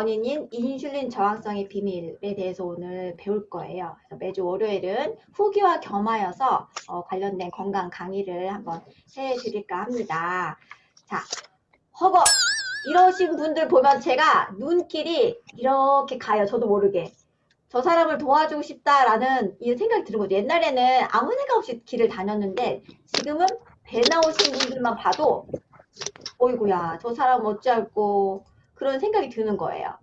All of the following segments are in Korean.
원인인 인슐린 저항성의 비밀에 대해서 오늘 배울 거예요. 그래서 매주 월요일은 후기와 겸하여서 관련된 건강 강의를 한번 해드릴까 합니다. 자, 허거 이러신 분들 보면 제가 눈길이 이렇게 가요. 저도 모르게. 저 사람을 도와주고 싶다라는 이 생각이 드는 거죠. 옛날에는 아무 생각 없이 길을 다녔는데 지금은 배 나오신 분들만 봐도 어이구야 저 사람 어찌할꼬 그런 생각이 드는 거예요.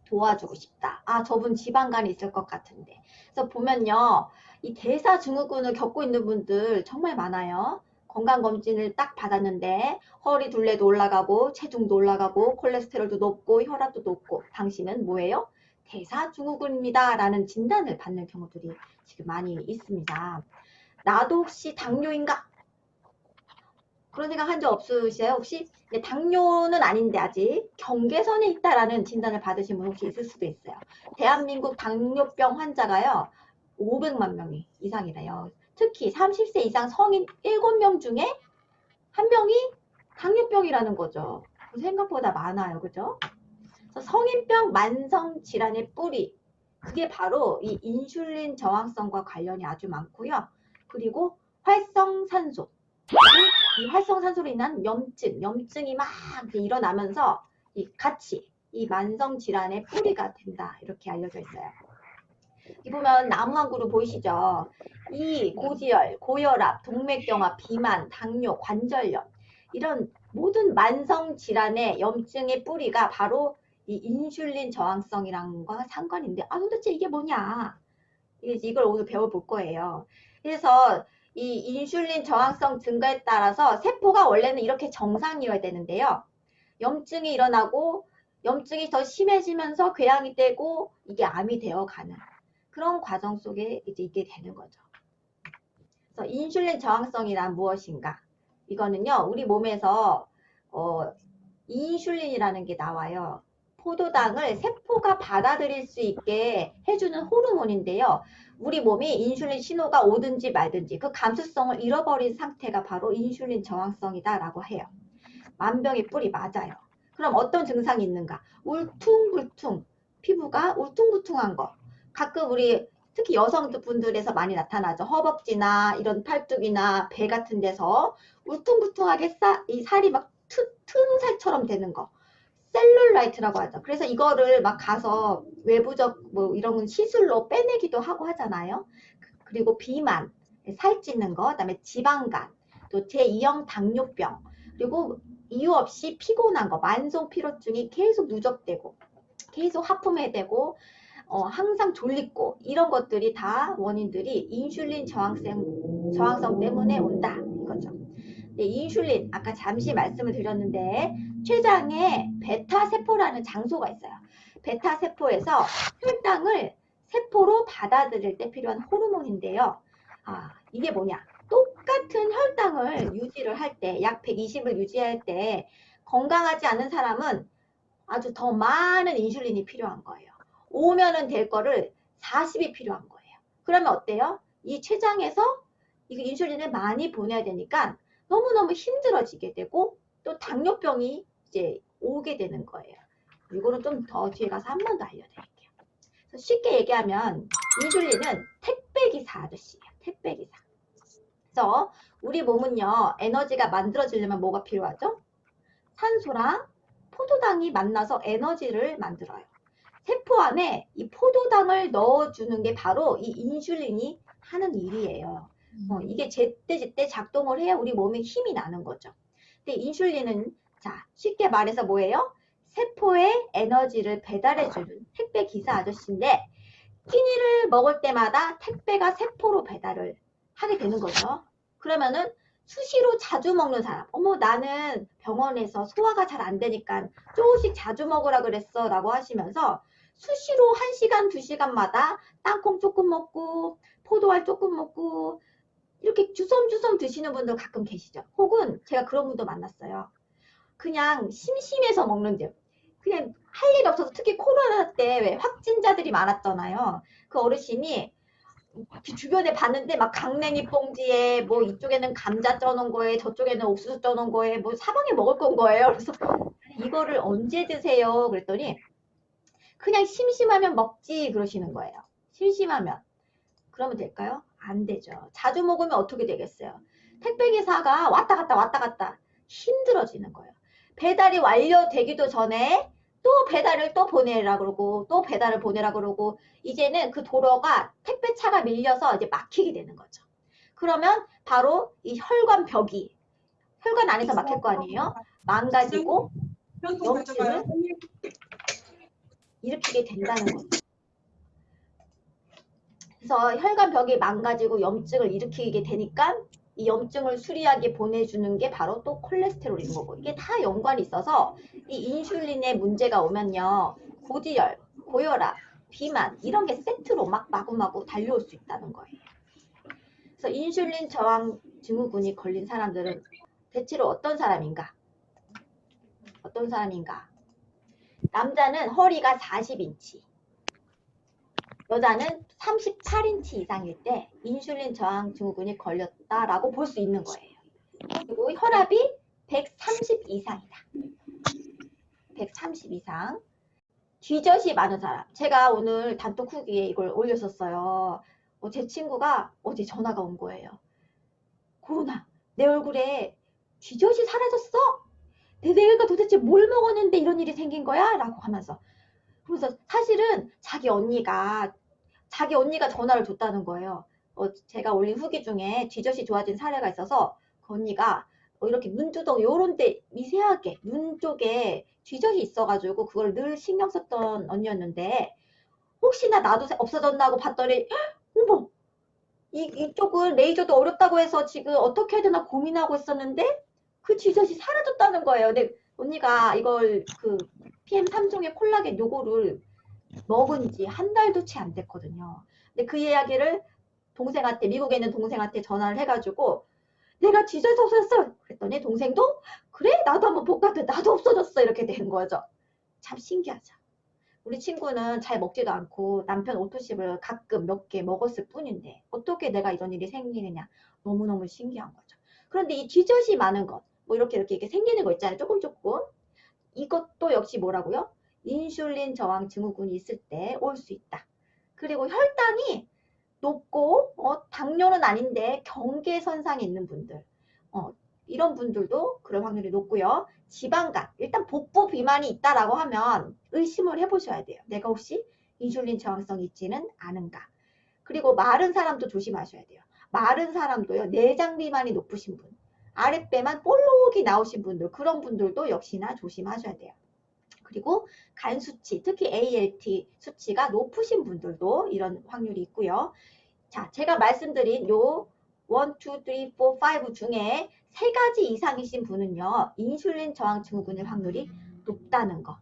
도와주고 싶다. 아, 저분 지방간이 있을 것 같은데. 그래서 보면요. 이 대사증후군을 겪고 있는 분들 정말 많아요. 건강검진을 딱 받았는데 허리 둘레도 올라가고 체중도 올라가고 콜레스테롤도 높고 혈압도 높고 당신은 뭐예요? 대사증후군입니다. 라는 진단을 받는 경우들이 지금 많이 있습니다. 나도 혹시 당뇨인가? 그런 생각 한 적 없으세요? 혹시? 네, 당뇨는 아닌데 아직 경계선에 있다라는 진단을 받으신 분 혹시 있을 수도 있어요. 대한민국 당뇨병 환자가요. 500만 명이 이상이래요. 특히 30세 이상 성인 7명 중에 1명이 당뇨병이라는 거죠. 생각보다 많아요. 그죠? 그래서 성인병 만성 질환의 뿌리 그게 바로 이 인슐린 저항성과 관련이 아주 많고요. 그리고 활성산소 이 활성산소로 인한 염증이 막 일어나면서 같이 이 만성 질환의 뿌리가 된다 이렇게 알려져 있어요. 이 보면 나무 한 그루 보이시죠? 이 고지혈, 고혈압, 동맥경화, 비만, 당뇨, 관절염 이런 모든 만성 질환의 염증의 뿌리가 바로 이 인슐린 저항성이랑 상관인데 도대체 이게 뭐냐? 이걸 오늘 배워볼 거예요. 그래서 이 인슐린 저항성 증가에 따라서 세포가 원래는 이렇게 정상이어야 되는데요. 염증이 일어나고 염증이 더 심해지면서 궤양이 되고 이게 암이 되어가는 그런 과정 속에 이제 있게 되는 거죠. 그래서 인슐린 저항성이란 무엇인가? 이거는요, 우리 몸에서 인슐린이라는 게 나와요. 포도당을 세포가 받아들일 수 있게 해주는 호르몬인데요. 우리 몸이 인슐린 신호가 오든지 말든지 그 감수성을 잃어버린 상태가 바로 인슐린 저항성이다라고 해요. 만병의 뿌리 맞아요. 그럼 어떤 증상이 있는가? 울퉁불퉁, 피부가 울퉁불퉁한 거. 가끔 우리 특히 여성분들에서 많이 나타나죠. 허벅지나 이런 팔뚝이나 배 같은 데서 울퉁불퉁하게 이 살이 막 트는 살처럼 되는 거. 셀룰라이트라고 하죠. 그래서 이거를 막 가서 외부적 뭐 이런 시술로 빼내기도 하고 하잖아요. 그리고 비만, 살찌는 거, 그다음에 지방간, 또 제2형 당뇨병, 그리고 이유 없이 피곤한 거, 만성 피로증이 계속 누적되고, 계속 하품해대고, 항상 졸립고 이런 것들이 다 원인들이 인슐린 저항성 때문에 온다 이거죠. 네, 인슐린 아까 잠시 말씀을 드렸는데 췌장에 베타세포라는 장소가 있어요. 베타세포에서 혈당을 세포로 받아들일 때 필요한 호르몬인데요. 이게 뭐냐? 똑같은 혈당을 유지를 할 때, 약 120을 유지할 때 건강하지 않은 사람은 아주 더 많은 인슐린이 필요한 거예요. 5면은 될 거를 40이 필요한 거예요. 그러면 어때요? 이 췌장에서 이 인슐린을 많이 보내야 되니까 너무너무 힘들어지게 되고 또 당뇨병이 이제 오게 되는 거예요. 이거는 좀 더 뒤에 가서 한 번 더 알려드릴게요. 쉽게 얘기하면 인슐린은 택배기사 아저씨예요. 택배기사. 그래서 우리 몸은요. 에너지가 만들어지려면 뭐가 필요하죠? 산소랑 포도당이 만나서 에너지를 만들어요. 세포 안에 이 포도당을 넣어주는 게 바로 이 인슐린이 하는 일이에요. 이게 제때제때 작동을 해야 우리 몸에 힘이 나는 거죠. 근데 인슐린은 자 쉽게 말해서 뭐예요? 세포에 에너지를 배달해주는 택배 기사 아저씨인데 끼니를 먹을 때마다 택배가 세포로 배달을 하게 되는 거죠. 그러면은 수시로 자주 먹는 사람, 어머 나는 병원에서 소화가 잘 안 되니까 조금씩 자주 먹으라 그랬어 라고 하시면서 수시로 1시간, 2시간마다 땅콩 조금 먹고 포도알 조금 먹고 이렇게 주섬주섬 드시는 분들 가끔 계시죠. 혹은 제가 그런 분도 만났어요. 그냥 심심해서 먹는 듯. 그냥 할 일이 없어서 특히 코로나 때 왜 확진자들이 많았잖아요. 그 어르신이 주변에 봤는데 막 강냉이 봉지에 뭐 이쪽에는 감자 쪄놓은 거에 저쪽에는 옥수수 쪄놓은 거에 뭐 사방에 먹을 건 거예요. 그래서 이거를 언제 드세요? 그랬더니 그냥 심심하면 먹지 그러시는 거예요. 심심하면. 그러면 될까요? 안 되죠. 자주 먹으면 어떻게 되겠어요? 택배기사가 왔다 갔다 왔다 갔다 힘들어지는 거예요. 배달이 완료되기도 전에 또 배달을 또 보내라 그러고 또 배달을 보내라 그러고 이제는 그 도로가 택배차가 밀려서 이제 막히게 되는 거죠. 그러면 바로 이 혈관벽이 혈관 안에서 막힐 거 아니에요? 망가지고 염증을 일으키게 된다는 거죠. 그래서 혈관벽이 망가지고 염증을 일으키게 되니까 이 염증을 수리하게 보내주는 게 바로 또 콜레스테롤인 거고 이게 다 연관이 있어서 이 인슐린에 문제가 오면요 고지혈, 고혈압, 비만 이런 게 세트로 막 마구마구 달려올 수 있다는 거예요. 그래서 인슐린 저항 증후군이 걸린 사람들은 대체로 어떤 사람인가? 어떤 사람인가? 남자는 허리가 40인치, 여자는 38인치 이상일 때 인슐린 저항 증후군이 걸렸다라고 볼 수 있는 거예요. 그리고 혈압이 130 이상이다. 130 이상. 뒤젖이 많은 사람. 제가 오늘 단톡 후기에 이걸 올렸었어요. 제 친구가 어제 전화가 온 거예요. 코로나, 내 얼굴에 뒤젖이 사라졌어? 내가 도대체 뭘 먹었는데 이런 일이 생긴 거야? 라고 하면서. 그래서 사실은 자기 언니가 전화를 줬다는 거예요. 제가 올린 후기 중에 뒤젖이 좋아진 사례가 있어서 그 언니가 이렇게 눈두덩 요런 데 미세하게 눈 쪽에 뒤젖이 있어가지고 그걸 늘 신경 썼던 언니였는데 혹시나 나도 없어졌나 하고 봤더니 어머 이쪽은 레이저도 어렵다고 해서 지금 어떻게 해야 되나 고민하고 있었는데 그 뒤젖이 사라졌다는 거예요. 근데 언니가 이걸 그 PM3종의 콜라겐 요거를 먹은 지 한 달도 채 안 됐거든요. 근데 그 이야기를 동생한테 미국에 있는 동생한테 전화를 해가지고 내가 뒤져서 없어졌어 그랬더니 동생도 그래 나도 한번 볼까 했더니 나도 없어졌어 이렇게 된 거죠. 참 신기하죠. 우리 친구는 잘 먹지도 않고 남편 오토십을 가끔 몇 개 먹었을 뿐인데 어떻게 내가 이런 일이 생기느냐 너무너무 신기한 거죠. 그런데 이 뒤젖이 많은 것 뭐 이렇게 생기는 거 있잖아요. 조금 이것도 역시 뭐라고요? 인슐린 저항 증후군이 있을 때 올 수 있다. 그리고 혈당이 높고 당뇨는 아닌데 경계선상에 있는 분들 이런 분들도 그럴 확률이 높고요. 지방간 일단 복부 비만이 있다라고 하면 의심을 해보셔야 돼요. 내가 혹시 인슐린 저항성이 있지는 않은가. 그리고 마른 사람도 조심하셔야 돼요. 마른 사람도요. 내장 비만이 높으신 분 아랫배만 볼록이 나오신 분들 그런 분들도 역시나 조심하셔야 돼요. 그리고 간 수치, 특히 ALT 수치가 높으신 분들도 이런 확률이 있고요. 자, 제가 말씀드린 요 1, 2, 3, 4, 5 중에 3가지 이상이신 분은요. 인슐린 저항 증후군일 확률이 높다는 거.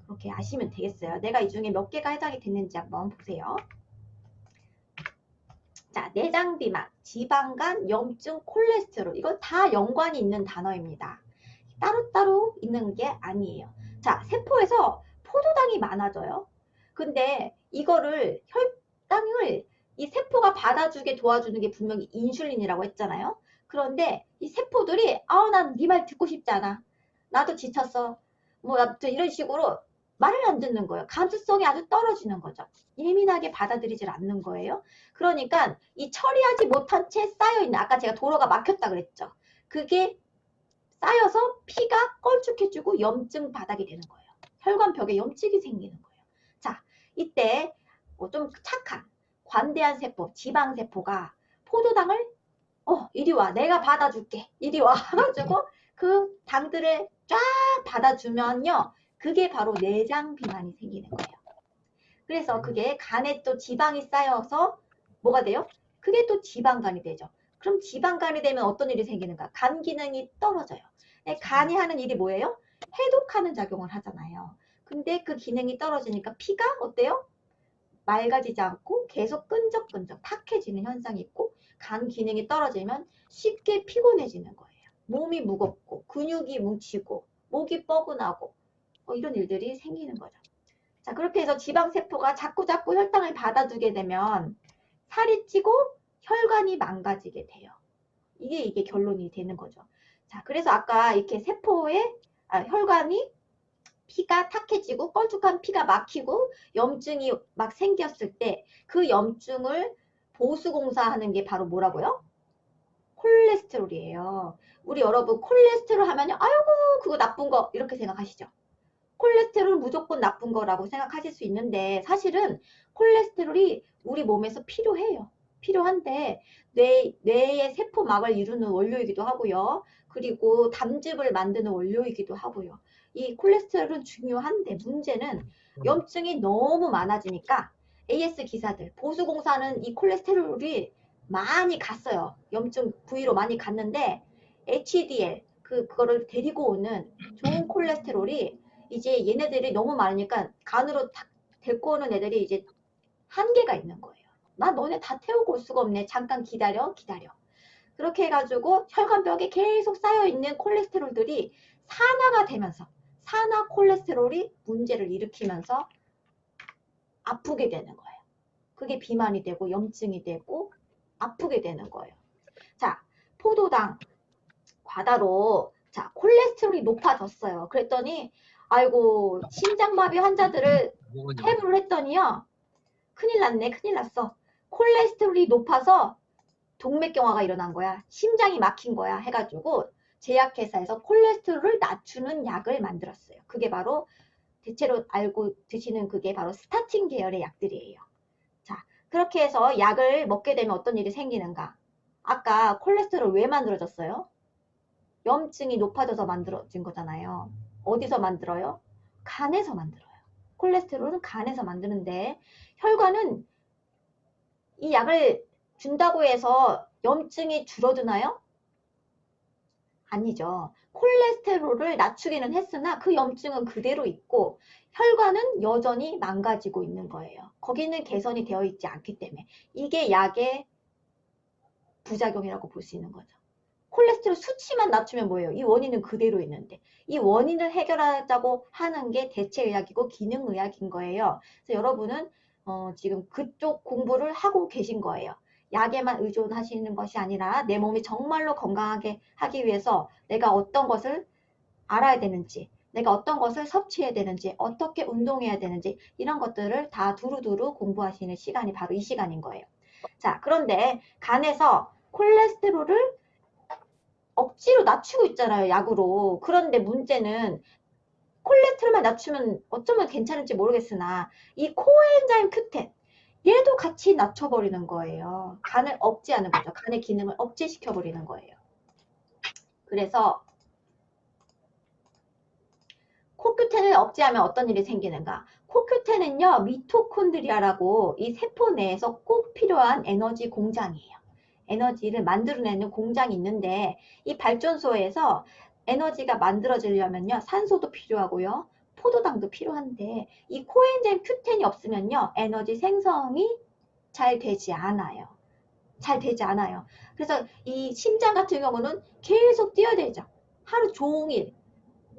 그렇게 아시면 되겠어요. 내가 이 중에 몇 개가 해당이 됐는지 한번 보세요. 자, 내장 비만, 지방간, 염증, 콜레스테롤 이건 다 연관이 있는 단어입니다. 따로따로 있는 게 아니에요. 자, 세포에서 포도당이 많아져요. 근데 이거를 혈당을 이 세포가 받아주게 도와주는 게 분명히 인슐린이라고 했잖아요. 그런데 이 세포들이 난 네 말 듣고 싶지 않아. 나도 지쳤어. 뭐 이런 식으로 말을 안 듣는 거예요. 감수성이 아주 떨어지는 거죠. 예민하게 받아들이질 않는 거예요. 그러니까 이 처리하지 못한 채 쌓여있는 아까 제가 도로가 막혔다 그랬죠. 그게 쌓여서 피가 껄쭉해지고 염증 바닥이 되는 거예요. 혈관벽에 염증이 생기는 거예요. 자, 이때 좀 착한 관대한 세포, 지방세포가 포도당을 이리 와 내가 받아줄게 이리 와 가지고 그 당들을 쫙 받아주면요 그게 바로 내장 비만이 생기는 거예요. 그래서 그게 간에 또 지방이 쌓여서 뭐가 돼요? 그게 또 지방간이 되죠. 그럼 지방간이 되면 어떤 일이 생기는가? 간 기능이 떨어져요. 간이 하는 일이 뭐예요? 해독하는 작용을 하잖아요. 근데 그 기능이 떨어지니까 피가 어때요? 맑아지지 않고 계속 끈적끈적 탁해지는 현상이 있고 간 기능이 떨어지면 쉽게 피곤해지는 거예요. 몸이 무겁고 근육이 뭉치고 목이 뻐근하고 이런 일들이 생기는 거죠. 자, 그렇게 해서 지방세포가 자꾸 혈당을 받아주게 되면 살이 찌고 혈관이 망가지게 돼요. 이게 결론이 되는 거죠. 자, 그래서 아까 이렇게 세포의 혈관이 피가 탁해지고 껄쭉한 피가 막히고 염증이 막 생겼을 때 그 염증을 보수공사하는 게 바로 뭐라고요? 콜레스테롤이에요. 우리 여러분 콜레스테롤 하면요, 아이고 그거 나쁜 거 이렇게 생각하시죠? 콜레스테롤은 무조건 나쁜 거라고 생각하실 수 있는데 사실은 콜레스테롤이 우리 몸에서 필요해요. 필요한데 뇌의 세포막을 이루는 원료이기도 하고요. 그리고 담즙을 만드는 원료이기도 하고요. 이 콜레스테롤은 중요한데 문제는 염증이 너무 많아지니까 AS 기사들, 보수공사는 이 콜레스테롤이 많이 갔어요. 염증 부위로 많이 갔는데 HDL, 그거를 데리고 오는 좋은 콜레스테롤이 이제 얘네들이 너무 많으니까 간으로 데리고 오는 애들이 이제 한계가 있는 거예요. 나 너네 다 태우고 올 수가 없네. 잠깐 기다려. 그렇게 해가지고 혈관벽에 계속 쌓여있는 콜레스테롤들이 산화가 되면서 산화 콜레스테롤이 문제를 일으키면서 아프게 되는 거예요. 그게 비만이 되고 염증이 되고 아프게 되는 거예요. 자, 포도당 과다로 자 콜레스테롤이 높아졌어요. 그랬더니 아이고 심장마비 환자들을 해부를 했더니요. 큰일 났네. 큰일 났어. 콜레스테롤이 높아서 동맥경화가 일어난 거야. 심장이 막힌 거야. 해가지고 제약회사에서 콜레스테롤을 낮추는 약을 만들었어요. 그게 바로 대체로 알고 드시는 그게 바로 스타틴 계열의 약들이에요. 자, 그렇게 해서 약을 먹게 되면 어떤 일이 생기는가? 아까 콜레스테롤 왜 만들어졌어요? 염증이 높아져서 만들어진 거잖아요. 어디서 만들어요? 간에서 만들어요. 콜레스테롤은 간에서 만드는데 혈관은 이 약을 준다고 해서 염증이 줄어드나요? 아니죠. 콜레스테롤을 낮추기는 했으나 그 염증은 그대로 있고 혈관은 여전히 망가지고 있는 거예요. 거기는 개선이 되어 있지 않기 때문에 이게 약의 부작용이라고 볼 수 있는 거죠. 콜레스테롤 수치만 낮추면 뭐예요? 이 원인은 그대로 있는데 이 원인을 해결하자고 하는 게 대체의학이고 기능의학인 거예요. 그래서 여러분은 지금 그쪽 공부를 하고 계신 거예요. 약에만 의존하시는 것이 아니라 내 몸이 정말로 건강하게 하기 위해서 내가 어떤 것을 알아야 되는지, 내가 어떤 것을 섭취해야 되는지, 어떻게 운동해야 되는지 이런 것들을 다 두루두루 공부하시는 시간이 바로 이 시간인 거예요. 자, 그런데 간에서 콜레스테롤을 억지로 낮추고 있잖아요, 약으로. 그런데 문제는 콜레스테롤만 낮추면 어쩌면 괜찮을지 모르겠으나 이 코엔자임 Q10 얘도 같이 낮춰버리는 거예요. 간을 억제하는 거죠. 간의 기능을 억제시켜버리는 거예요. 그래서 코큐10을 억제하면 어떤 일이 생기는가? 코큐10은요, 미토콘드리아라고 이 세포 내에서 꼭 필요한 에너지 공장이에요. 에너지를 만들어내는 공장이 있는데 이 발전소에서 에너지가 만들어지려면요, 산소도 필요하고요, 포도당도 필요한데 이 코엔자임 Q10이 없으면요, 에너지 생성이 잘 되지 않아요. 잘 되지 않아요. 그래서 이 심장 같은 경우는 계속 뛰어야 되죠. 하루 종일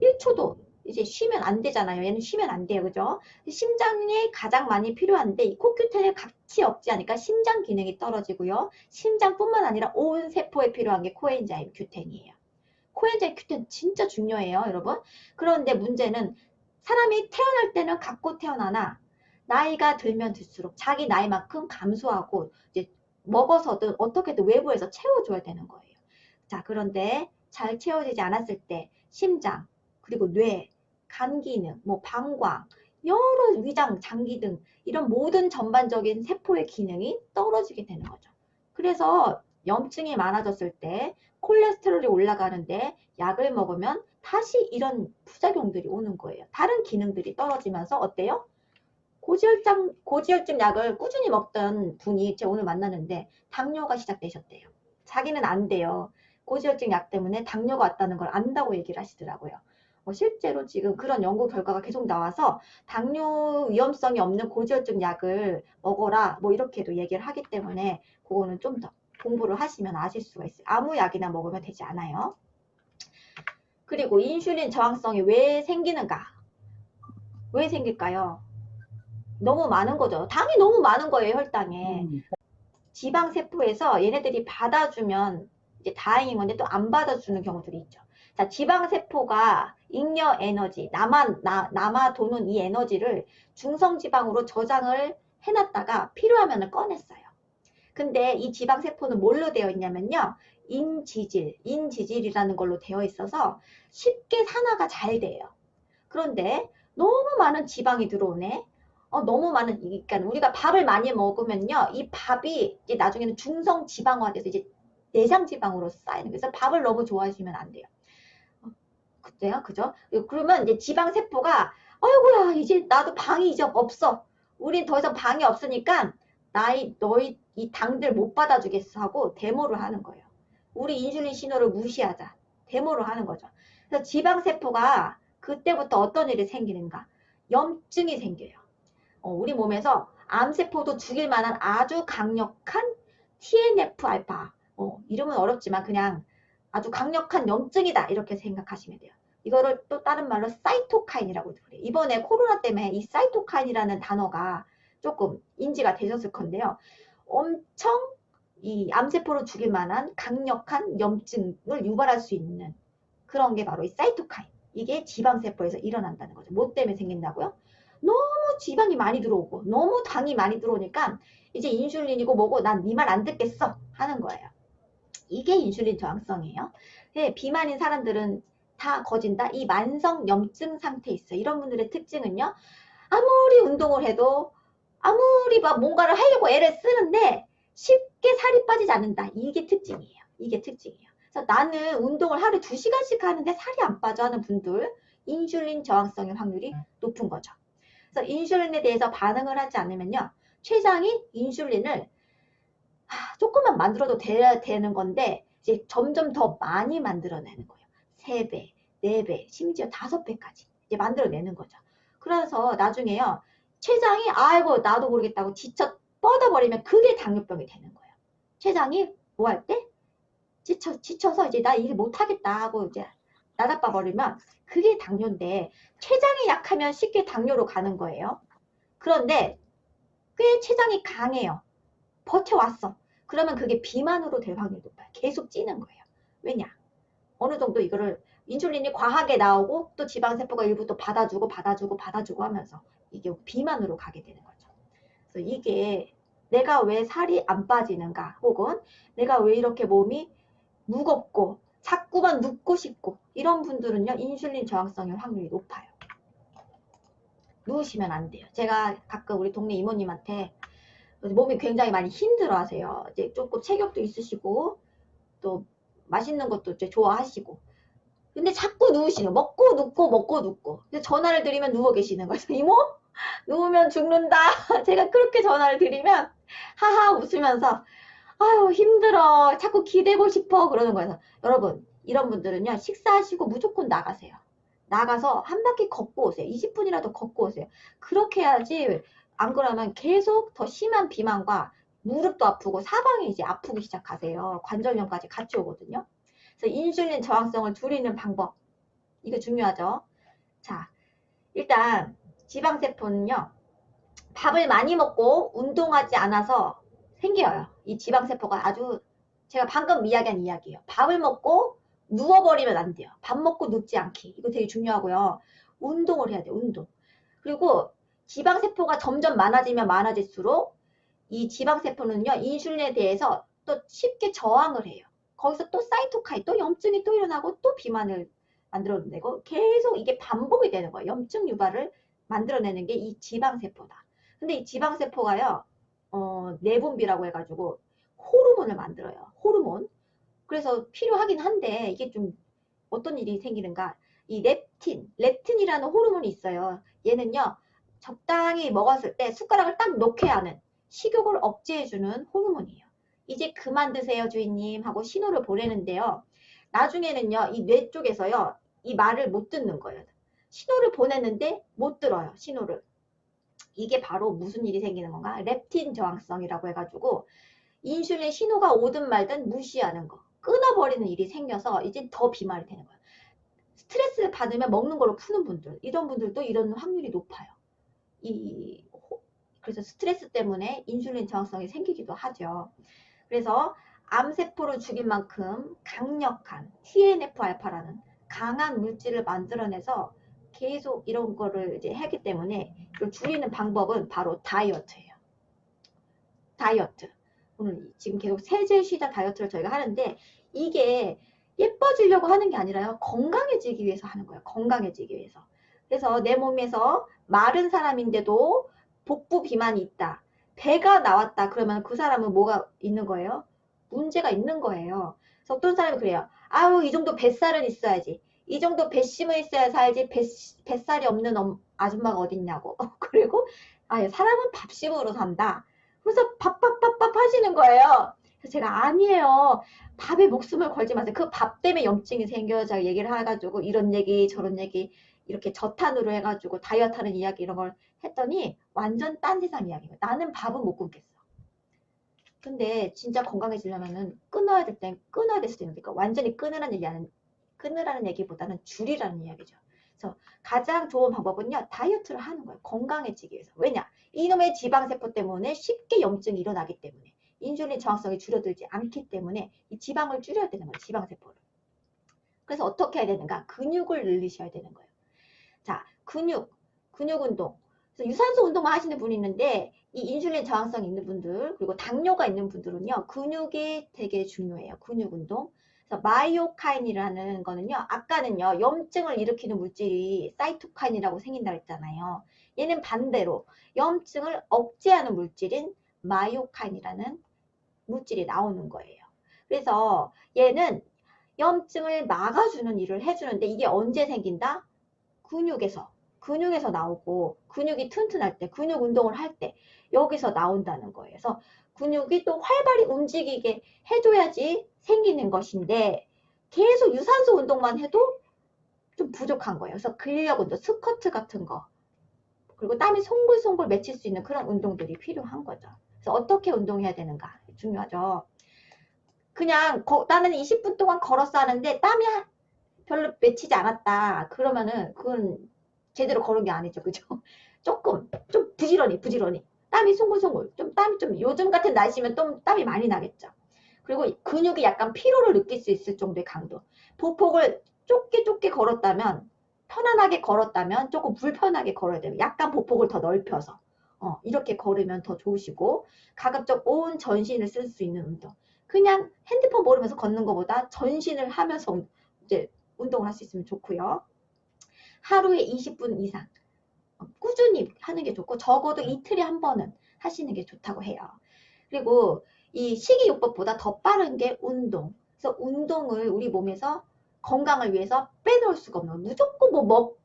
1초도 이제 쉬면 안 되잖아요. 얘는 쉬면 안 돼요. 그죠? 심장에 가장 많이 필요한데 이 코큐텐을 같이 억제하니까 심장 기능이 떨어지고요. 심장뿐만 아니라 온 세포에 필요한 게 코엔자임 Q10이에요. 코엔자임 Q10 진짜 중요해요. 여러분. 그런데 문제는 사람이 태어날 때는 갖고 태어나나 나이가 들면 들수록 자기 나이만큼 감소하고 이제 먹어서든 어떻게든 외부에서 채워줘야 되는 거예요. 자, 그런데 잘 채워지지 않았을 때 심장, 그리고 뇌, 간 기능, 뭐 방광, 여러 위장, 장기 등 이런 모든 전반적인 세포의 기능이 떨어지게 되는 거죠. 그래서 염증이 많아졌을 때 콜레스테롤이 올라가는데 약을 먹으면 다시 이런 부작용들이 오는 거예요. 다른 기능들이 떨어지면서 어때요? 고지혈증 약을 꾸준히 먹던 분이 제가 오늘 만났는데 당뇨가 시작되셨대요. 자기는 안 돼요. 고지혈증 약 때문에 당뇨가 왔다는 걸 안다고 얘기를 하시더라고요. 실제로 지금 그런 연구 결과가 계속 나와서 당뇨 위험성이 없는 고지혈증 약을 먹어라 뭐 이렇게도 얘기를 하기 때문에 그거는 좀 더 공부를 하시면 아실 수가 있어요. 아무 약이나 먹으면 되지 않아요. 그리고 인슐린 저항성이 왜 생기는가? 왜 생길까요? 너무 많은 거죠. 당이 너무 많은 거예요, 혈당에. 지방세포에서 얘네들이 받아주면 이제 다행인 건데 또 안 받아주는 경우들이 있죠. 자, 지방세포가 잉여 에너지, 남아 도는 이 에너지를 중성지방으로 저장을 해놨다가 필요하면 꺼냈어요. 근데 이 지방세포는 뭘로 되어 있냐면요. 인지질이라는 걸로 되어 있어서 쉽게 산화가 잘 돼요. 그런데 너무 많은 지방이 들어오네. 너무 많은, 그러니까 우리가 밥을 많이 먹으면요. 이 밥이 이제 나중에는 중성지방화돼서 이제 내장지방으로 쌓이는 거예요. 그래서 밥을 너무 좋아하시면 안 돼요. 그때요, 그죠? 그러면 이제 지방세포가, 아이고야, 이제 나도 방이 이제 없어. 우린 더 이상 방이 없으니까 너희 이 당들 못 받아주겠어 하고 데모를 하는 거예요. 우리 인슐린 신호를 무시하자. 데모를 하는 거죠. 그래서 지방세포가 그때부터 어떤 일이 생기는가? 염증이 생겨요. 우리 몸에서 암세포도 죽일 만한 아주 강력한 TNF-알파. 이름은 어렵지만 그냥 아주 강력한 염증이다. 이렇게 생각하시면 돼요. 이거를 또 다른 말로 사이토카인이라고 그래요. 이번에 코로나 때문에 이 사이토카인이라는 단어가 조금 인지가 되셨을 건데요. 엄청 이 암세포를 죽일 만한 강력한 염증을 유발할 수 있는 그런 게 바로 이 사이토카인. 이게 지방세포에서 일어난다는 거죠. 뭐 때문에 생긴다고요? 너무 지방이 많이 들어오고 너무 당이 많이 들어오니까 이제 인슐린이고 뭐고 난 네 말 안 듣겠어 하는 거예요. 이게 인슐린 저항성이에요. 네, 비만인 사람들은 다 거진다. 이 만성 염증 상태에 있어요. 이런 분들의 특징은요. 아무리 운동을 해도 아무리 막 뭔가를 하려고 애를 쓰는데 쉽게 살이 빠지지 않는다. 이게 특징이에요. 이게 특징이에요. 그래서 나는 운동을 하루에 2시간씩 하는데 살이 안 빠져 하는 분들 인슐린 저항성의 확률이 높은 거죠. 그래서 인슐린에 대해서 반응을 하지 않으면요. 췌장이 인슐린을 조금만 만들어도 돼야 되는 건데 이제 점점 더 많이 만들어내는 거예요. 3배, 4배, 심지어 5배까지 이제 만들어내는 거죠. 그래서 나중에요. 췌장이 아이고 나도 모르겠다고 지쳐 뻗어버리면 그게 당뇨병이 되는 거예요. 췌장이 뭐 할 때? 지쳐서 이제 나 일 못하겠다 하고 이제 나자빠 버리면 그게 당뇨인데 췌장이 약하면 쉽게 당뇨로 가는 거예요. 그런데 꽤 췌장이 강해요. 버텨왔어. 그러면 그게 비만으로 될 확률이 높아요. 계속 찌는 거예요. 왜냐? 어느 정도 이거를 인슐린이 과하게 나오고 또 지방세포가 일부 또 받아주고 하면서 이게 비만으로 가게 되는 거죠. 그래서 이게 내가 왜 살이 안 빠지는가 혹은 내가 왜 이렇게 몸이 무겁고 자꾸만 눕고 싶고 이런 분들은요. 인슐린 저항성의 확률이 높아요. 누우시면 안 돼요. 제가 가끔 우리 동네 이모님한테 몸이 굉장히 많이 힘들어 하세요. 이제 조금 체격도 있으시고 또 맛있는 것도 이제 좋아하시고 근데 자꾸 누우시는 먹고 눕고 먹고 눕고 근데 전화를 드리면 누워 계시는 거죠. 이모 누우면 죽는다. 제가 그렇게 전화를 드리면 하하 웃으면서 아유 힘들어 자꾸 기대고 싶어 그러는 거예요. 여러분 이런 분들은요 식사하시고 무조건 나가세요. 나가서 한 바퀴 걷고 오세요. 20분이라도 걷고 오세요. 그렇게 해야지 안 그러면 계속 더 심한 비만과 무릎도 아프고 사방이 이제 아프기 시작하세요. 관절염까지 같이 오거든요. 그래서 인슐린 저항성을 줄이는 방법 이거 중요하죠. 자 일단 지방세포는요. 밥을 많이 먹고 운동하지 않아서 생겨요. 이 지방세포가 아주 제가 방금 이야기한 이야기예요. 밥을 먹고 누워버리면 안 돼요. 밥 먹고 눕지 않기. 이거 되게 중요하고요. 운동을 해야 돼요. 운동. 그리고 지방세포가 점점 많아지면 많아질수록 이 지방세포는요. 인슐린에 대해서 또 쉽게 저항을 해요. 거기서 또 사이토카인, 또 염증이 또 일어나고 또 비만을 만들어내고 계속 이게 반복이 되는 거예요. 염증 유발을 만들어내는 게 이 지방세포다. 근데 이 지방세포가요. 내분비라고 해가지고 호르몬을 만들어요. 호르몬. 그래서 필요하긴 한데 이게 좀 어떤 일이 생기는가. 이 렙틴이라는 호르몬이 있어요. 얘는요. 적당히 먹었을 때 숟가락을 딱 놓게 하는 식욕을 억제해주는 호르몬이에요. 이제 그만 드세요 주인님 하고 신호를 보내는데요. 나중에는요. 이 뇌 쪽에서요. 이 말을 못 듣는 거예요. 신호를 보냈는데 못 들어요. 신호를. 이게 바로 무슨 일이 생기는 건가? 렙틴 저항성이라고 해가지고 인슐린 신호가 오든 말든 무시하는 거. 끊어버리는 일이 생겨서 이제 더 비만이 되는 거예요. 스트레스를 받으면 먹는 걸로 푸는 분들, 이런 분들도 이런 확률이 높아요. 그래서 스트레스 때문에 인슐린 저항성이 생기기도 하죠. 그래서 암세포를 죽일 만큼 강력한 TNF-알파라는 강한 물질을 만들어내서 계속 이런 거를 이제 하기 때문에 이걸 줄이는 방법은 바로 다이어트예요. 다이어트. 오늘 지금 계속 세제 쉬다 다이어트를 저희가 하는데 이게 예뻐지려고 하는 게 아니라요. 건강해지기 위해서 하는 거예요. 건강해지기 위해서. 그래서 내 몸에서 마른 사람인데도 복부 비만이 있다. 배가 나왔다. 그러면 그 사람은 뭐가 있는 거예요? 문제가 있는 거예요. 그래서 어떤 사람이 그래요. 아유, 이 정도 뱃살은 있어야지. 이 정도 배심은 있어야 살지. 뱃살이 없는 아줌마가 어딨냐고. 그리고 아, 사람은 밥심으로 산다. 그래서 밥밥밥밥 하시는 거예요. 그래서 제가 아니에요. 밥에 목숨을 걸지 마세요. 그 밥 때문에 염증이 생겨요. 제가 얘기를 해가지고 이런 얘기 저런 얘기 이렇게 저탄으로 해가지고 다이어트 하는 이야기 이런 걸 했더니 완전 딴 세상 이야기예요. 나는 밥은 못 끊겠어. 근데 진짜 건강해지려면은 끊어야 될 땐 끊어야 될 수도 있는데 그러니까 완전히 끊으라는 얘기보다는 줄이라는 이야기죠. 그래서 가장 좋은 방법은요. 다이어트를 하는 거예요. 건강해지기 위해서. 왜냐? 이놈의 지방세포 때문에 쉽게 염증이 일어나기 때문에 인슐린 저항성이 줄어들지 않기 때문에 이 지방을 줄여야 되는 거예요. 지방세포를. 그래서 어떻게 해야 되는가? 근육을 늘리셔야 되는 거예요. 자, 근육 운동. 그래서 유산소 운동만 하시는 분이 있는데 이 인슐린 저항성 있는 분들 그리고 당뇨가 있는 분들은요. 근육이 되게 중요해요. 근육 운동. 그래서 마이오카인이라는 거는요. 아까는요. 염증을 일으키는 물질이 사이토카인이라고 생긴다고 했잖아요. 얘는 반대로 염증을 억제하는 물질인 마이오카인이라는 물질이 나오는 거예요. 그래서 얘는 염증을 막아주는 일을 해주는데 이게 언제 생긴다? 근육에서 나오고 근육이 튼튼할 때 근육 운동을 할 때 여기서 나온다는 거예요. 그래서 근육이 또 활발히 움직이게 해줘야지 생기는 것인데 계속 유산소 운동만 해도 좀 부족한 거예요. 그래서 근력 운동, 스쿼트 같은 거 그리고 땀이 송글송글 맺힐 수 있는 그런 운동들이 필요한 거죠. 그래서 어떻게 운동해야 되는가 중요하죠. 그냥 나는 20분 동안 걸었어 하는데 땀이 별로 맺히지 않았다. 그러면은 그건 제대로 걸은 게 아니죠. 그죠? 조금 좀 부지런히 땀이 송글송글 땀이 좀 요즘 같은 날씨면 좀 땀이 많이 나겠죠. 그리고 근육이 약간 피로를 느낄 수 있을 정도의 강도. 보폭을 좁게 걸었다면 편안하게 걸었다면 조금 불편하게 걸어야 돼요. 약간 보폭을 더 넓혀서 이렇게 걸으면 더 좋으시고 가급적 온 전신을 쓸 수 있는 운동. 그냥 핸드폰 보면서 걷는 것보다 전신을 하면서 이제 운동을 할 수 있으면 좋고요. 하루에 20분 이상 꾸준히 하는 게 좋고 적어도 이틀에 한 번은 하시는 게 좋다고 해요. 그리고 이 식이요법보다 더 빠른 게 운동. 그래서 운동을 우리 몸에서 건강을 위해서 빼놓을 수가 없는 거예요. 무조건 뭐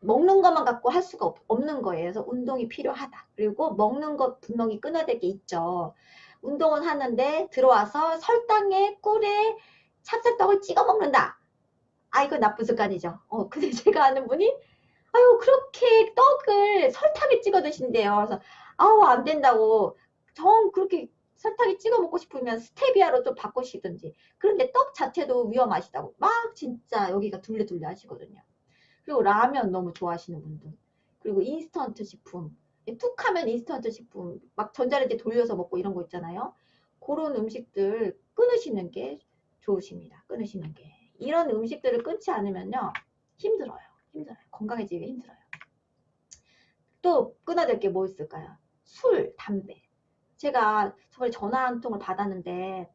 먹는 것만 갖고 할 수가 없는 거예요. 그래서 운동이 필요하다. 그리고 먹는 것 분명히 끊어야 될 게 있죠. 운동은 하는데 들어와서 설탕에 꿀에 찹쌀떡을 찍어 먹는다. 아, 이거 나쁜 습관이죠. 근데 제가 아는 분이 아유, 그렇게 떡을 설탕에 찍어 드신대요. 그래서 아우, 안 된다고. 정 그렇게 설탕에 찍어 먹고 싶으면 스테비아로 좀 바꾸시든지. 그런데 떡 자체도 위험하시다고. 막 진짜 여기가 둘레둘레 하시거든요. 그리고 라면 너무 좋아하시는 분들. 그리고 인스턴트 식품. 툭 하면 인스턴트 식품. 막 전자레인지 돌려서 먹고 이런 거 있잖아요. 그런 음식들 끊으시는 게 좋으십니다. 끊으시는 게. 이런 음식들을 끊지 않으면요. 힘들어요. 건강해지기 힘들어요. 또 끊어야 될 게 뭐 있을까요? 술, 담배. 제가 저번에 전화 한 통을 받았는데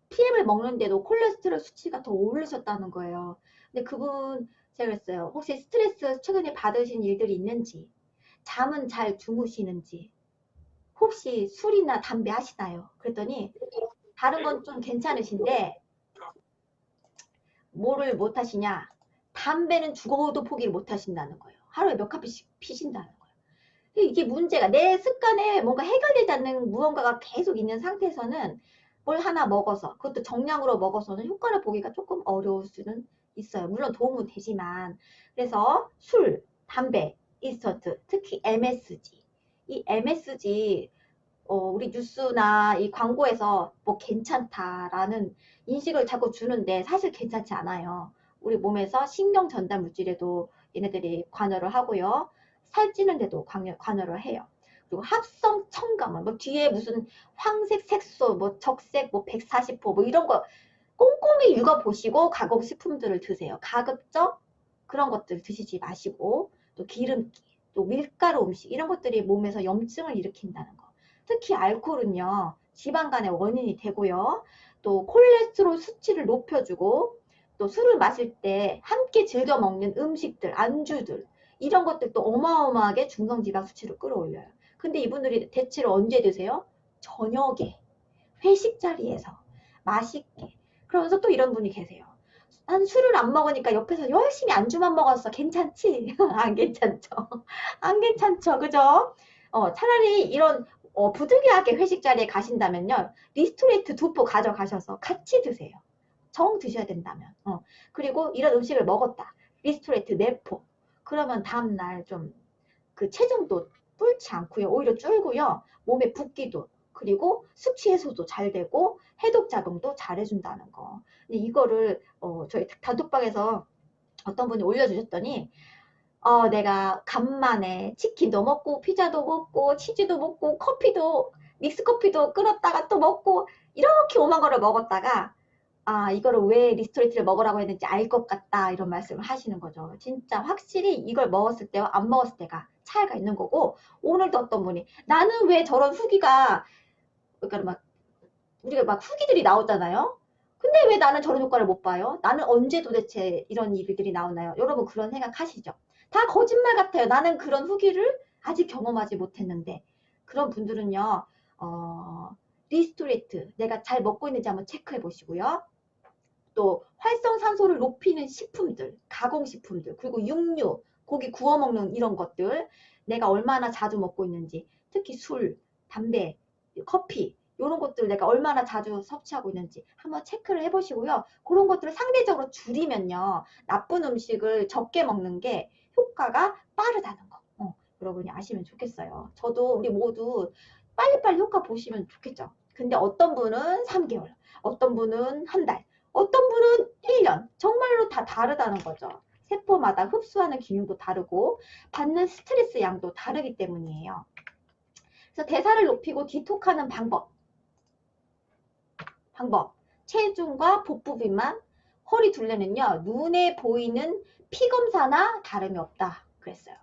PM을 먹는데도 콜레스테롤 수치가 더 오르셨다는 거예요. 근데 그분 제가 그랬어요. 혹시 스트레스 최근에 받으신 일들이 있는지, 잠은 잘 주무시는지, 혹시 술이나 담배 하시나요? 그랬더니 다른 건 좀 괜찮으신데 뭐를 못 하시냐? 담배는 죽어도 포기를 못 하신다는 거예요. 하루에 몇 카피씩 피신다는 거예요. 이게 문제가 내 습관에 뭔가 해결되지 않는 무언가가 계속 있는 상태에서는 뭘 하나 먹어서 그것도 정량으로 먹어서는 효과를 보기가 조금 어려울 수는 있어요. 물론 도움은 되지만 그래서 술, 담배, 인스턴트, 특히 MSG 이 MSG 우리 뉴스나 이 광고에서 뭐 괜찮다라는 인식을 자꾸 주는데 사실 괜찮지 않아요. 우리 몸에서 신경 전달 물질에도 얘네들이 관여를 하고요. 살찌는데도 관여를 해요. 그리고 합성 첨가물, 뭐 뒤에 무슨 황색 색소, 뭐 적색, 뭐 140호, 뭐 이런 거 꼼꼼히 읽어보시고 가공식품들을 드세요. 가급적 그런 것들 드시지 마시고, 또 기름기, 또 밀가루 음식 이런 것들이 몸에서 염증을 일으킨다는 거. 특히 알코올은요, 지방간의 원인이 되고요. 또 콜레스테롤 수치를 높여주고, 또 술을 마실 때 함께 즐겨 먹는 음식들, 안주들 이런 것들도 어마어마하게 중성지방 수치를 끌어올려요. 근데 이분들이 대체로 언제 드세요? 저녁에, 회식 자리에서 맛있게. 그러면서 또 이런 분이 계세요. 난 술을 안 먹으니까 옆에서 열심히 안주만 먹었어. 괜찮지? 안 괜찮죠? 안 괜찮죠? 그죠? 차라리 이런 부득이하게 회식 자리에 가신다면요. 리스토레이트 2포 가져가셔서 같이 드세요. 정 드셔야 된다면. 그리고 이런 음식을 먹었다. 리스토레이트 4포. 그러면 다음날 좀 그 체중도 불지 않고요. 오히려 줄고요. 몸에 붓기도 그리고 숙취 해소도 잘 되고 해독 작용도 잘 해준다는 거. 근데 이거를 저희 단톡방에서 어떤 분이 올려주셨더니 내가 간만에 치킨도 먹고 피자도 먹고 치즈도 먹고 커피도 믹스커피도 끓였다가 또 먹고 이렇게 오만 거를 먹었다가 이거를 왜 리스토레이트를 먹으라고 했는지 알 것 같다 이런 말씀을 하시는 거죠. 진짜 확실히 이걸 먹었을 때와 안 먹었을 때가 차이가 있는 거고, 오늘도 어떤 분이 나는 왜 저런 후기가, 그러니까 막 우리가 막 후기들이 나오잖아요. 근데 왜 나는 저런 효과를 못 봐요? 나는 언제 도대체 이런 일들이 나오나요? 여러분 그런 생각하시죠? 다 거짓말 같아요. 나는 그런 후기를 아직 경험하지 못했는데. 그런 분들은요. 리스토레이트 내가 잘 먹고 있는지 한번 체크해 보시고요. 또 활성산소를 높이는 식품들, 가공식품들, 그리고 육류, 고기 구워 먹는 이런 것들 내가 얼마나 자주 먹고 있는지, 특히 술, 담배, 커피 이런 것들 내가 얼마나 자주 섭취하고 있는지 한번 체크를 해보시고요. 그런 것들을 상대적으로 줄이면요. 나쁜 음식을 적게 먹는 게 효과가 빠르다는 거. 여러분이 아시면 좋겠어요. 저도 우리 모두 빨리빨리 효과 보시면 좋겠죠. 근데 어떤 분은 3개월, 어떤 분은 한 달, 어떤 분은 1년. 정말로 다 다르다는 거죠. 세포마다 흡수하는 기능도 다르고 받는 스트레스 양도 다르기 때문이에요. 그래서 대사를 높이고 디톡하는 방법. 체중과 복부 비만, 허리 둘레는요. 눈에 보이는 피 검사나 다름이 없다 그랬어요.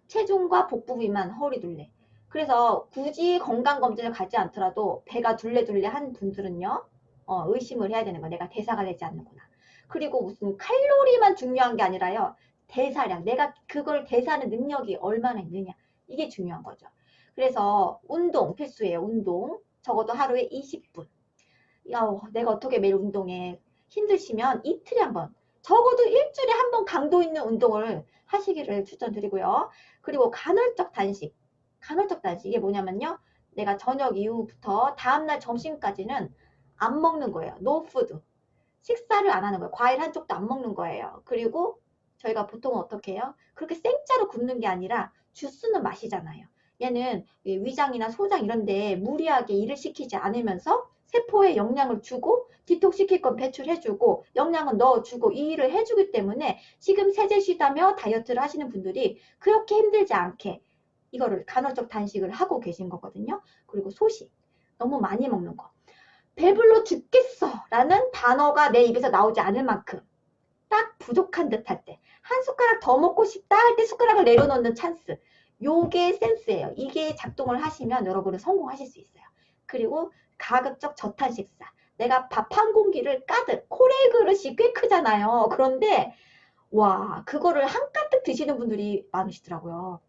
체중과 복부 비만, 허리 둘레. 그래서 굳이 건강검진을 가지 않더라도 배가 둘레둘레 한 분들은요. 의심을 해야 되는 거야. 내가 대사가 되지 않는구나. 그리고 무슨 칼로리만 중요한 게 아니라요. 대사량. 내가 그걸 대사하는 능력이 얼마나 있느냐. 이게 중요한 거죠. 그래서 운동 필수예요. 운동. 적어도 하루에 20분. 내가 어떻게 매일 운동해. 힘드시면 이틀에 한 번. 적어도 일주일에 한 번 강도 있는 운동을 하시기를 추천드리고요. 그리고 간헐적 단식. 이게 뭐냐면요. 내가 저녁 이후부터 다음날 점심까지는 안 먹는 거예요. 노 푸드. 식사를 안 하는 거예요. 과일 한쪽도 안 먹는 거예요. 그리고 저희가 보통은 어떻게 해요? 그렇게 생짜로 굶는 게 아니라 주스는 마시잖아요. 얘는 위장이나 소장 이런 데 무리하게 일을 시키지 않으면서 세포에 영양을 주고 디톡시킬 건 배출해주고 영양은 넣어주고 이 일을 해주기 때문에 지금 세제 쉬다며 다이어트를 하시는 분들이 그렇게 힘들지 않게 이거를 간헐적 단식을 하고 계신 거거든요. 그리고 소식. 너무 많이 먹는 거. 배불러 죽겠어 라는 단어가 내 입에서 나오지 않을 만큼 딱 부족한 듯 할 때, 한 숟가락 더 먹고 싶다 할 때 숟가락을 내려놓는 찬스. 요게 센스예요. 이게 작동을 하시면 여러분은 성공하실 수 있어요. 그리고 가급적 저탄 식사. 내가 밥 한 공기를 가득, 코레 그릇이 꽤 크잖아요. 그런데 와, 그거를 한 가득 드시는 분들이 많으시더라고요.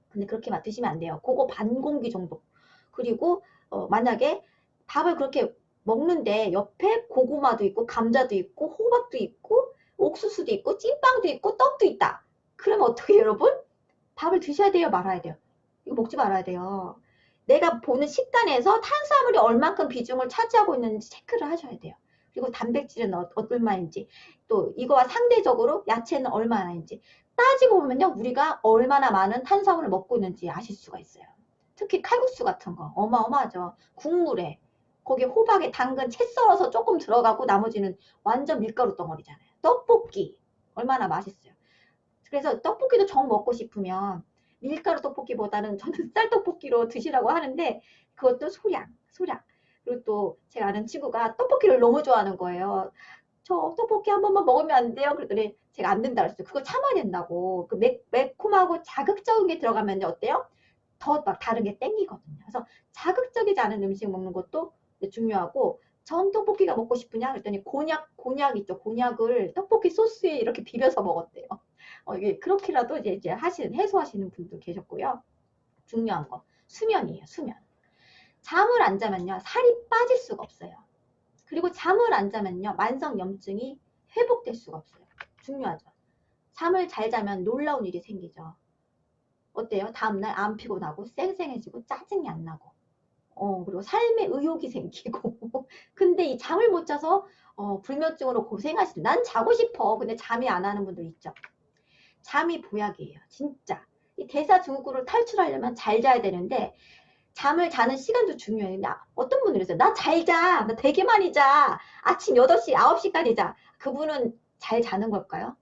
근데 그렇게 드시면 안 돼요. 그거 반 공기 정도. 그리고 만약에 밥을 그렇게 먹는데 옆에 고구마도 있고 감자도 있고 호박도 있고 옥수수도 있고 찐빵도 있고 떡도 있다. 그러면 어떻게 해요, 여러분? 밥을 드셔야 돼요, 말아야 돼요? 이거 먹지 말아야 돼요. 내가 보는 식단에서 탄수화물이 얼만큼 비중을 차지하고 있는지 체크를 하셔야 돼요. 그리고 단백질은 얼마인지, 또 이거와 상대적으로 야채는 얼마나인지 따지고 보면요, 우리가 얼마나 많은 탄수화물을 먹고 있는지 아실 수가 있어요. 특히 칼국수 같은 거 어마어마하죠. 국물에 거기 호박에 당근 채 썰어서 조금 들어가고 나머지는 완전 밀가루 덩어리잖아요. 떡볶이 얼마나 맛있어요. 그래서 떡볶이도 정 먹고 싶으면 밀가루 떡볶이보다는 저는 쌀떡볶이로 드시라고 하는데 그것도 소량. 그리고 또 제가 아는 친구가 떡볶이를 너무 좋아하는 거예요. 저 떡볶이 한 번만 먹으면 안 돼요? 그랬더니 제가 안 된다 그랬어요. 그거 참아야 된다고. 그 매콤하고 자극적인 게 들어가면 어때요? 더 막 다른 게 땡기거든요. 그래서 자극적이지 않은 음식 먹는 것도 중요하고, 전 떡볶이가 먹고 싶으냐? 그랬더니 곤약 있죠. 곤약을 떡볶이 소스에 이렇게 비벼서 먹었대요. 이게 그렇게라도 이제 해소하시는 분도 계셨고요. 중요한 거. 수면이에요, 수면. 잠을 안 자면요, 살이 빠질 수가 없어요. 그리고 잠을 안 자면요, 만성염증이 회복될 수가 없어요. 중요하죠. 잠을 잘 자면 놀라운 일이 생기죠. 어때요? 다음날 안 피곤하고 쌩쌩해지고 짜증이 안 나고 그리고 삶의 의욕이 생기고 근데 이 잠을 못 자서 불면증으로 고생하시는, 난 자고 싶어 근데 잠이 안 하는 분들 있죠. 잠이 보약이에요, 진짜. 이 대사증후군을 탈출하려면 잘 자야 되는데 잠을 자는 시간도 중요해요. 어떤 분들이 있어요. 나 잘 자. 나 되게 많이 자. 아침 8시, 9시까지 자. 그분은 잘 자는 걸까요?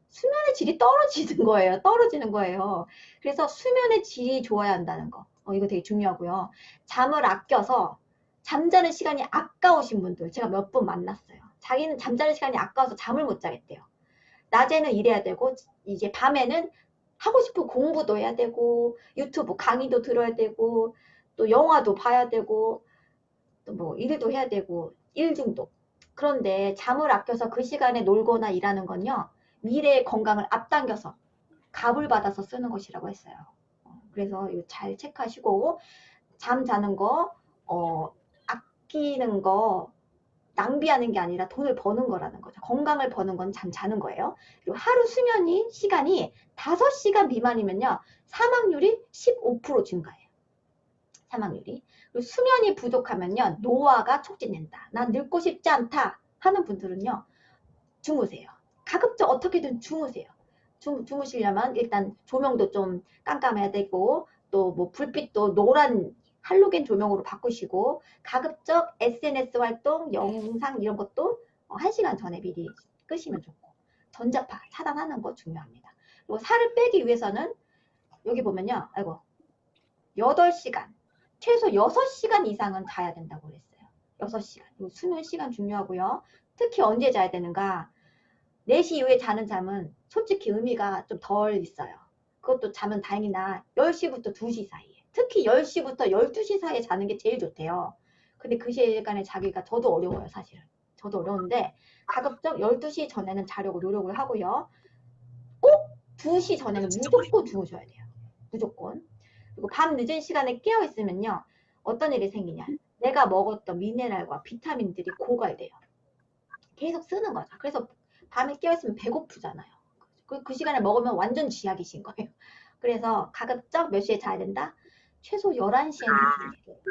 수면의 질이 떨어지는 거예요. 떨어지는 거예요. 그래서 수면의 질이 좋아야 한다는 거. 이거 되게 중요하고요. 잠을 아껴서 잠자는 시간이 아까우신 분들 제가 몇 분 만났어요. 자기는 잠자는 시간이 아까워서 잠을 못 자겠대요. 낮에는 일해야 되고 이제 밤에는 하고 싶은 공부도 해야 되고 유튜브 강의도 들어야 되고 또 영화도 봐야 되고 또 뭐 일도 해야 되고 일중독. 그런데 잠을 아껴서 그 시간에 놀거나 일하는 건요, 미래의 건강을 앞당겨서 값을 받아서 쓰는 것이라고 했어요. 그래서 이거 잘 체크하시고, 잠 자는 거 아끼는 거 낭비하는 게 아니라 돈을 버는 거라는 거죠. 건강을 버는 건 잠 자는 거예요. 그리고 하루 수면이 시간이 5시간 미만이면요, 사망률이 15% 증가해요. 사망률이. 그리고 수면이 부족하면요, 노화가 촉진된다. 난 늙고 싶지 않다 하는 분들은요, 주무세요. 가급적 어떻게든 주무세요. 주무시려면 일단 조명도 좀 깜깜해야 되고 또 뭐 불빛도 노란 할로겐 조명으로 바꾸시고, 가급적 SNS 활동, 영상 이런 것도 1시간 전에 미리 끄시면 좋고, 전자파 차단하는 거 중요합니다. 그리고 살을 빼기 위해서는 여기 보면요, 아이고, 8시간, 최소 6시간 이상은 자야 된다고 그랬어요. 6시간. 수면 시간 중요하고요. 특히 언제 자야 되는가? 4시 이후에 자는 잠은 솔직히 의미가 좀 덜 있어요. 그것도 자면 다행이나 10시부터 2시 사이에, 특히 10시부터 12시 사이에 자는 게 제일 좋대요. 근데 그 시간에 자기가 저도 어려워요, 사실은. 저도 어려운데 가급적 12시 전에는 자려고 노력을 하고요. 꼭 2시 전에는 무조건 주무셔야 돼요. 무조건. 그리고 밤 늦은 시간에 깨어 있으면요, 어떤 일이 생기냐? 내가 먹었던 미네랄과 비타민들이 고갈돼요. 계속 쓰는 거죠. 그래서 밤에 깨어있으면 배고프잖아요. 그 시간에 먹으면 완전 쥐약이신 거예요. 그래서 가급적 몇 시에 자야 된다? 최소 11시에는 주무시도록.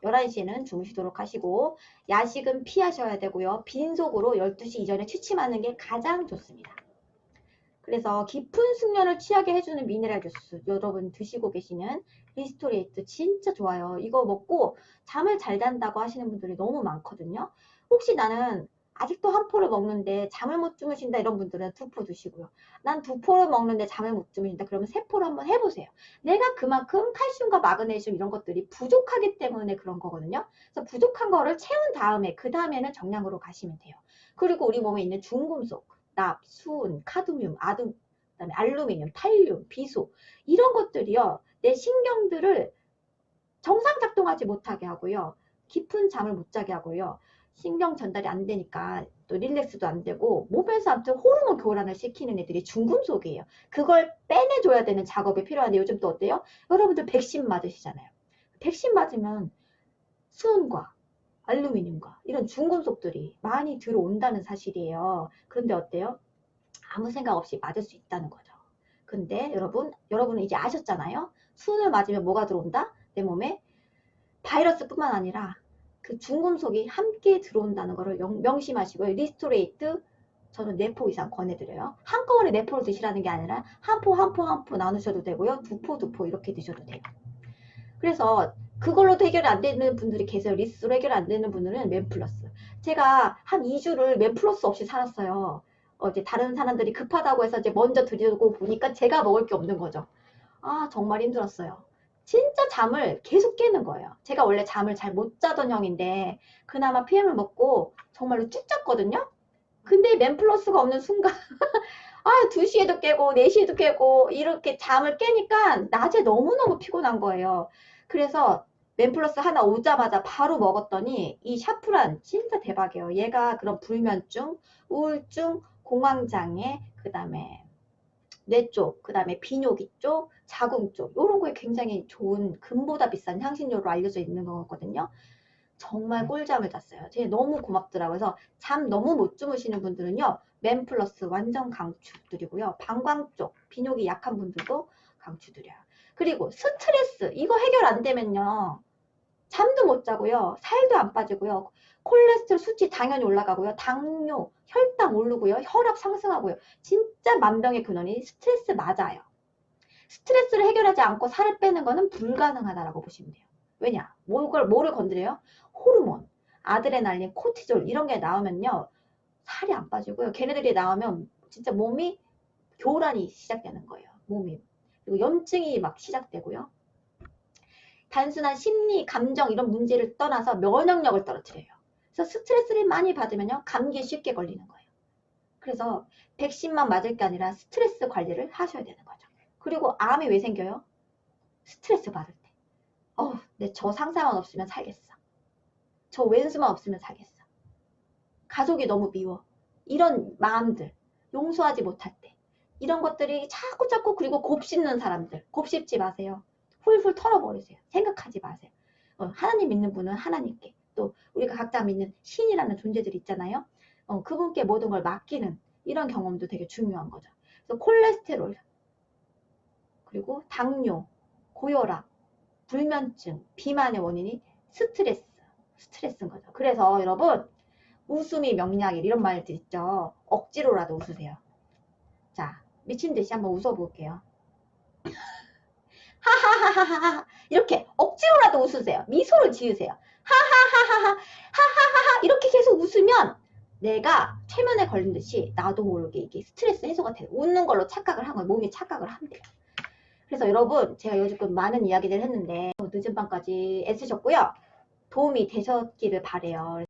11시에는 주무시도록 하시고, 야식은 피하셔야 되고요. 빈속으로 12시 이전에 취침하는 게 가장 좋습니다. 그래서 깊은 숙면을 취하게 해주는 미네랄 주스, 여러분 드시고 계시는 리스토레이트 진짜 좋아요. 이거 먹고 잠을 잘 잔다고 하시는 분들이 너무 많거든요. 혹시 나는 아직도 한 포를 먹는데 잠을 못 주무신다 이런 분들은 2포 드시고요. 난 2포를 먹는데 잠을 못 주무신다 그러면 3포를 한번 해보세요. 내가 그만큼 칼슘과 마그네슘 이런 것들이 부족하기 때문에 그런 거거든요. 그래서 부족한 거를 채운 다음에 그 다음에는 정량으로 가시면 돼요. 그리고 우리 몸에 있는 중금속, 납, 수은, 카드뮴, 그다음에 알루미늄, 탈륨, 비소 이런 것들이요, 내 신경들을 정상 작동하지 못하게 하고요, 깊은 잠을 못 자게 하고요, 신경 전달이 안 되니까 또 릴렉스도 안 되고 몸에서 아무튼 호르몬 교란을 시키는 애들이 중금속이에요. 그걸 빼내줘야 되는 작업이 필요한데 요즘 또 어때요? 여러분들 백신 맞으시잖아요. 백신 맞으면 수은과 알루미늄과 이런 중금속들이 많이 들어온다는 사실이에요. 그런데 어때요? 아무 생각 없이 맞을 수 있다는 거죠. 근데 여러분은 이제 아셨잖아요. 수은을 맞으면 뭐가 들어온다? 내 몸에 바이러스뿐만 아니라 그 중금속이 함께 들어온다는 것을 명심하시고요. 리스토레이트 저는 4포 이상 권해드려요. 한꺼번에 4포를 드시라는 게 아니라 한 포 한 포 한 포 나누셔도 되고요. 2포 2포 이렇게 드셔도 돼요. 그래서 그걸로도 해결이 안 되는 분들이 계세요. 리스로 해결 안 되는 분들은 맨플러스. 제가 한 2주를 맨플러스 없이 살았어요. 이제 다른 사람들이 급하다고 해서 이제 먼저 드리고 보니까 제가 먹을 게 없는 거죠. 아, 정말 힘들었어요. 진짜 잠을 계속 깨는 거예요. 제가 원래 잠을 잘 못 자던 형인데 그나마 PM을 먹고 정말로 쭉 잤거든요. 근데 맨플러스가 없는 순간 2시에도 깨고 4시에도 깨고 이렇게 잠을 깨니까 낮에 너무너무 피곤한 거예요. 그래서 맨플러스 하나 오자마자 바로 먹었더니 이 샤프란 진짜 대박이에요. 얘가 그런 불면증, 우울증, 공황장애, 그 다음에 뇌 쪽, 그 다음에 비뇨기 쪽, 자궁 쪽 이런 거에 굉장히 좋은 금보다 비싼 향신료로 알려져 있는 거거든요. 정말 꿀잠을 잤어요. 제가 너무 고맙더라고요. 그래서 잠 너무 못 주무시는 분들은요. 맨플러스 완전 강추드리고요. 방광 쪽, 비뇨기 약한 분들도 강추드려요. 그리고 스트레스 이거 해결 안 되면요. 잠도 못 자고요. 살도 안 빠지고요. 콜레스테롤 수치 당연히 올라가고요. 당뇨, 혈당 오르고요. 혈압 상승하고요. 진짜 만병의 근원이 스트레스 맞아요. 스트레스를 해결하지 않고 살을 빼는 거는 불가능하다라고 보시면 돼요. 왜냐? 뭐를 건드려요? 호르몬, 아드레날린, 코티졸 이런 게 나오면요. 살이 안 빠지고요. 걔네들이 나오면 진짜 몸이 교란이 시작되는 거예요. 몸이. 그리고 염증이 막 시작되고요. 단순한 심리, 감정 이런 문제를 떠나서 면역력을 떨어뜨려요. 그래서 스트레스를 많이 받으면요. 감기에 쉽게 걸리는 거예요. 그래서 백신만 맞을 게 아니라 스트레스 관리를 하셔야 되는 거죠. 그리고 암이 왜 생겨요? 스트레스 받을 때. 저 상사만 없으면 살겠어. 저 왼수만 없으면 살겠어. 가족이 너무 미워. 이런 마음들, 용서하지 못할 때. 이런 것들이 자꾸 그리고 곱씹는 사람들. 곱씹지 마세요. 훌훌 털어버리세요. 생각하지 마세요. 하나님 믿는 분은 하나님께 또 우리가 각자 믿는 신이라는 존재들이 있잖아요. 그분께 모든 걸 맡기는 이런 경험도 되게 중요한 거죠. 그래서 콜레스테롤 그리고 당뇨, 고혈압, 불면증, 비만의 원인이 스트레스인 거죠. 그래서 여러분 웃음이 명약일 이런 말들 있죠. 억지로라도 웃으세요. 자, 미친 듯이 한번 웃어볼게요. 하하하하하 이렇게 억지로라도 웃으세요. 미소를 지으세요. 하하하하하 하하하하 이렇게 계속 웃으면 내가 최면에 걸린 듯이 나도 모르게 이게 스트레스 해소가 돼요. 웃는 걸로 착각을 한 거예요. 몸이 착각을 한대요. 그래서 여러분 제가 요즘 많은 이야기를 했는데 늦은 밤까지 애쓰셨고요. 도움이 되셨기를 바래요.